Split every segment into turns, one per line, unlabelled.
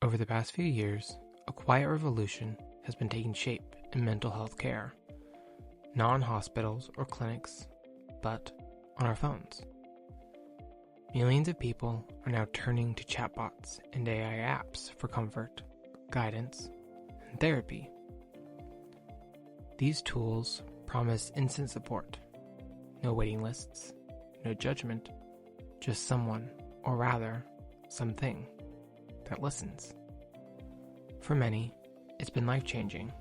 Over the past few years, a quiet revolution has been taking shape in mental health care, not in hospitals or clinics, but on our phones. Millions of people are now turning to chatbots and AI apps for comfort, guidance, and therapy. These tools promise instant support, no waiting lists, no judgment, just someone, or rather, something, that listens. For many, it's been life-changing.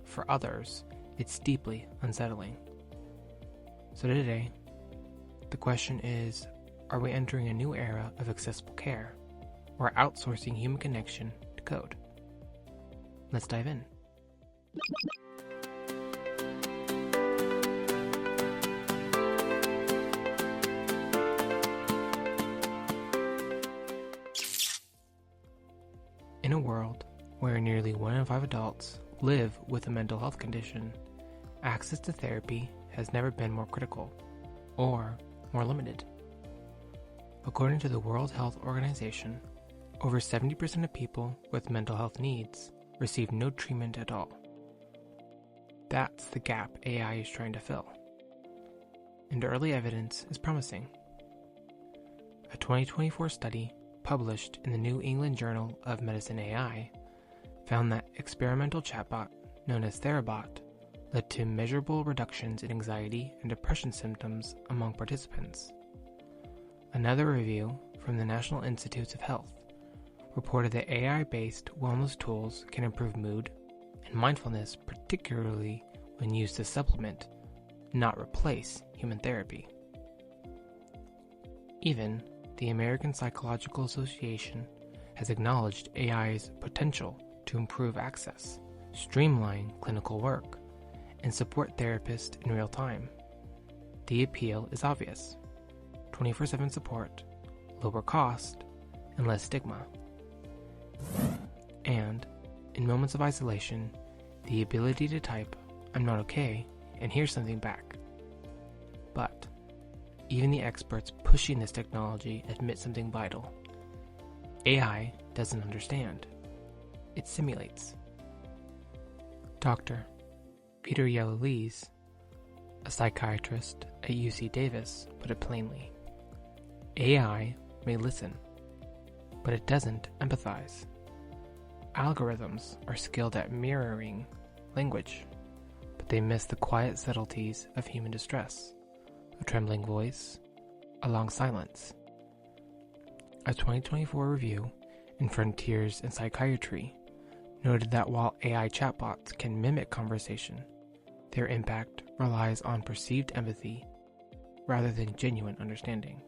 For others, it's deeply unsettling. So today, the question is, are we entering a new era of accessible care, or outsourcing human connection to code? Let's dive in. In a world where nearly 1 in 5 adults live with a mental health condition, access to therapy has never been more critical or more limited. According to the World Health Organization, over 70% of people with mental health needs receive no treatment at all. That's the gap AI is trying to fill. And early evidence is promising. A 2024 study published in the New England Journal of Medicine AI found that experimental chatbot known as Therabot led to measurable reductions in anxiety and depression symptoms among participants. Another review from the National Institutes of Health reported that AI-based wellness tools can improve mood and mindfulness, particularly when used to supplement, not replace, human therapy. Even the American Psychiatric Association has acknowledged AI's potential to improve access, streamline clinical work, and support therapists in real time. The appeal is obvious: 24/7 support, lower cost, and less stigma. And, in moments of isolation, the ability to type, "I'm not okay," and hear something back. But even the experts pushing this technology admit something vital. AI doesn't understand. It simulates. Dr. Peter Yellow-Lees, a psychiatrist at UC Davis, put it plainly. AI may listen, but it doesn't empathize. Algorithms are skilled at mirroring language, but they miss the quiet subtleties of human distress, a trembling voice, a long silence. A 2024 review in Frontiers in Psychiatry noted that while AI chatbots can mimic conversation, their impact relies on perceived empathy rather than genuine understanding.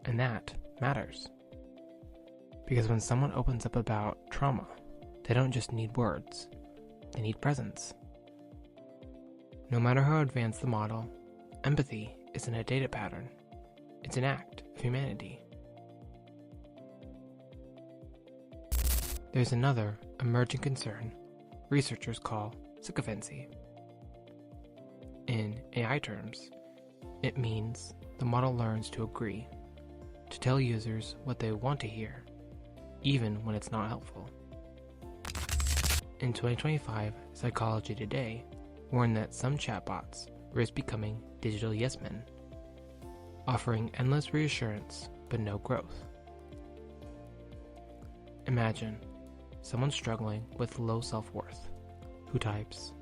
And that matters. Because when someone opens up about trauma, they don't just need words, they need presence. No matter how advanced the model, empathy isn't a data pattern, it's an act of humanity. There's another emerging concern researchers call sycophancy. In AI terms, it means the model learns to agree, to tell users what they want to hear, even when it's not helpful. In 2025, Psychology Today warned that some chatbots risk becoming digital yes men, offering endless reassurance but no growth. Imagine someone struggling with low self-worth who types,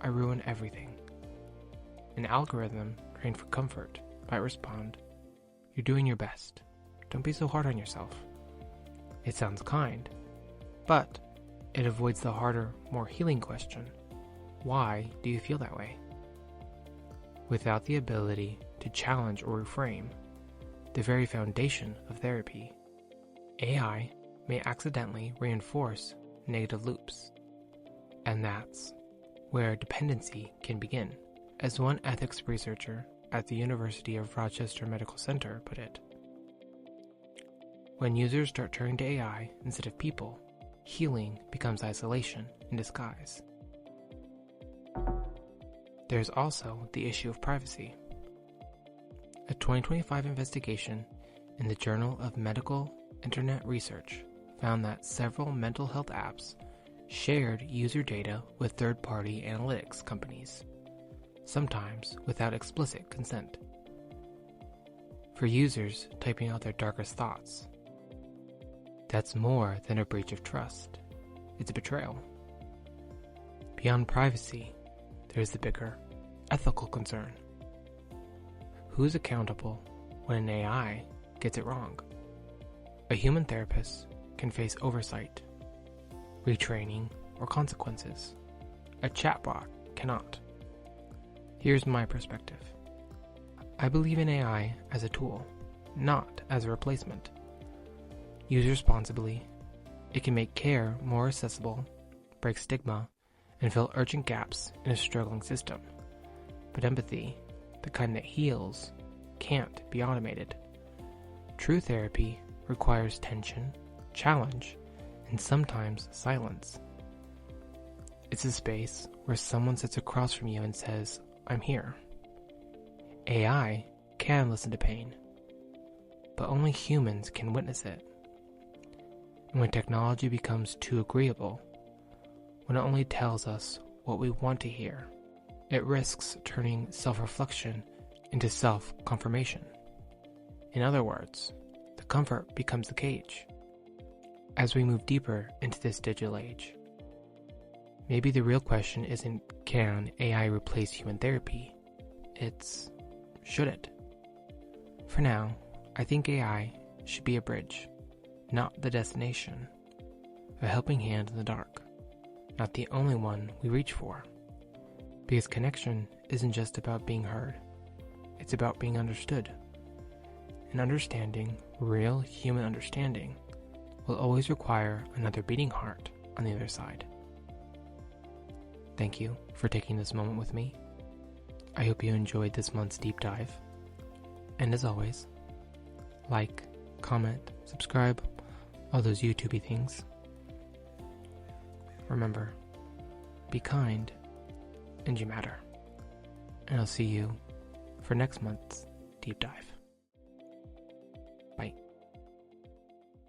"I ruin everything." An algorithm trained for comfort might respond, "You're doing your best. Don't be so hard on yourself." It sounds kind, but it avoids the harder, more healing question: why do you feel that way? Without the ability to challenge or reframe, the very foundation of therapy, AI may accidentally reinforce negative loops. And that's where dependency can begin. As one ethics researcher at the University of Rochester Medical Center put it, when users start turning to AI instead of people, healing becomes isolation in disguise. There's also the issue of privacy. A 2025 investigation in the Journal of Medical internet research found that several mental health apps shared user data with third-party analytics companies, sometimes without explicit consent, for users typing out their darkest thoughts. That's more than a breach of trust. It's a betrayal. Beyond privacy, there's the bigger ethical concern. Who's accountable when an AI gets it wrong? A human therapist can face oversight, retraining, or consequences. A chatbot cannot. Here's my perspective. I believe in AI as a tool, not as a replacement. Used responsibly, it can make care more accessible, break stigma, and fill urgent gaps in a struggling system. But empathy, the kind that heals, can't be automated. True therapy requires tension, challenge, and sometimes silence. It's a space where someone sits across from you and says, "I'm here." AI can listen to pain, but only humans can witness it. And when technology becomes too agreeable, when it only tells us what we want to hear, it risks turning self-reflection into self-confirmation. In other words, the comfort becomes the cage. As we move deeper into this digital age, maybe the real question isn't, can AI replace human therapy? It's, should it? For now, I think AI should be a bridge, not the destination. A helping hand in the dark, not the only one we reach for. Because connection isn't just about being heard, it's about being understood. And understanding, real human understanding, will always require another beating heart on the other side. Thank you for taking this moment with me. I hope you enjoyed this month's deep dive. And as always, like, comment, subscribe, all those YouTubey things. Remember, be kind and you matter. And I'll see you for next month's deep dive.